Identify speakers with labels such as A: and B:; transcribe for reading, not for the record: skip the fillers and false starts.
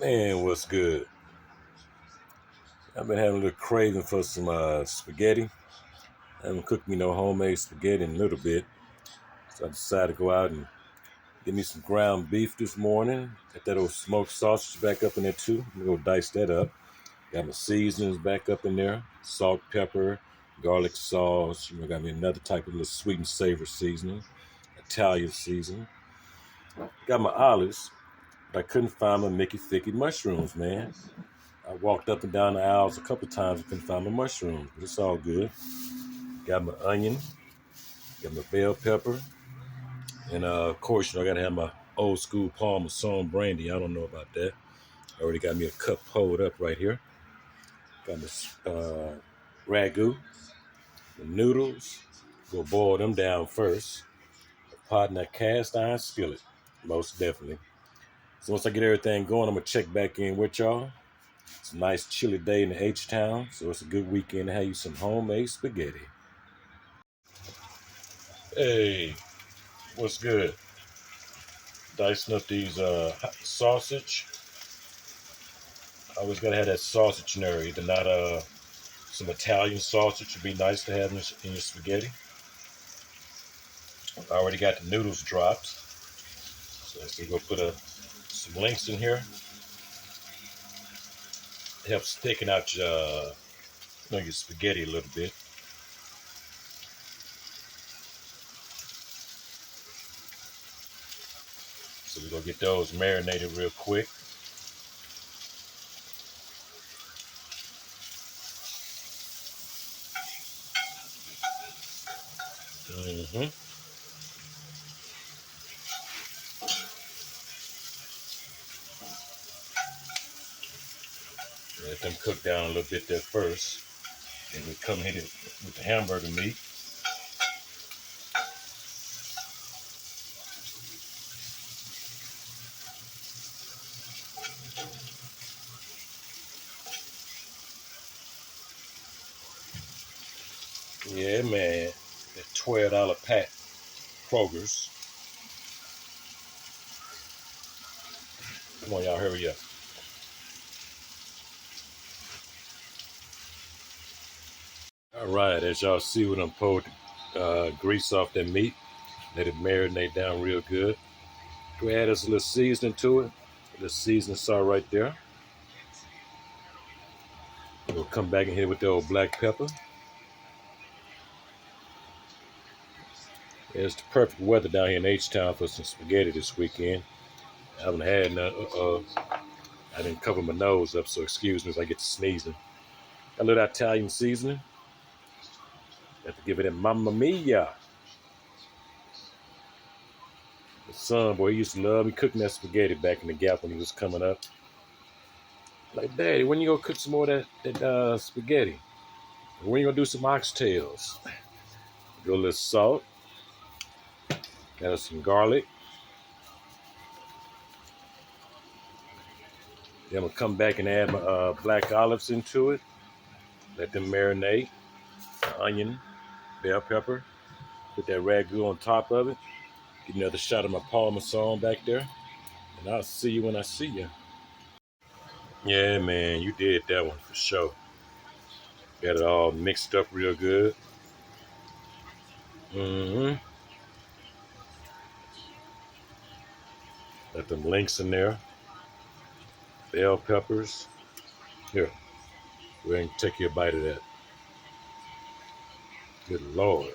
A: Man, what's good? I've been having a little craving for some spaghetti. I haven't cooked me no homemade spaghetti in a little bit, so I decided to go out and get me some ground beef this morning. Got that old smoked sausage back up in there too. I'm gonna go dice that up. Got my seasonings back up in there: salt, pepper, garlic sauce. Got me another type of little sweet and savory seasoning, Italian seasoning. Got my olives, but I couldn't find my Mickey Thicky mushrooms, man. I walked up and down the aisles a couple times and couldn't find my mushrooms, but it's all good. Got my onion, got my bell pepper, and of course, I gotta have my old school Parmesan brandy. I don't know about that. I already got me a cup pulled up right here. Got my ragu, the noodles. Go boil them down first. A pot in that cast iron skillet, most definitely. So once I get everything going, I'm gonna check back in with y'all. It's a nice chilly day in the H-Town, so it's a good weekend to have you some homemade spaghetti. Hey, what's good? Dicing up these sausage. I always gotta have that sausage in there. Either not some Italian sausage would be nice to have in your spaghetti. I already got the noodles dropped, so let's go put some links in here. It helps sticking out your spaghetti a little bit. So we're gonna get those marinated real quick. Mm-hmm. Let them cook down a little bit there first. And we come hit it with the hamburger meat. Yeah, man. That $12 pack, Kroger's. Come on, y'all, hurry up. All right, as y'all see when I'm poured grease off that meat, let it marinate down real good. We add us a little seasoning to it. The seasoning salt right there. We'll come back in here with the old black pepper. It's the perfect weather down here in H-Town for some spaghetti this weekend. I haven't had none. I didn't cover my nose up, so excuse me as I get to sneezing. A little Italian seasoning. Have to give it a mamma mia. The son, boy, he used to love me cooking that spaghetti back in the Gap when he was coming up. Like, Daddy, when you gonna cook some more of that spaghetti? When you gonna do some oxtails? Go a little salt. Got some garlic. Then I'm gonna come back and add my black olives into it. Let them marinate. Onion, bell pepper. Put that ragu on top of it. Get another shot of my Parmesan back there. And I'll see you when I see you. Yeah, man, you did that one for sure. Got it all mixed up real good. Mm-hmm. Got them links in there. Bell peppers. Here, go ahead and take you a bite of that. Good Lord.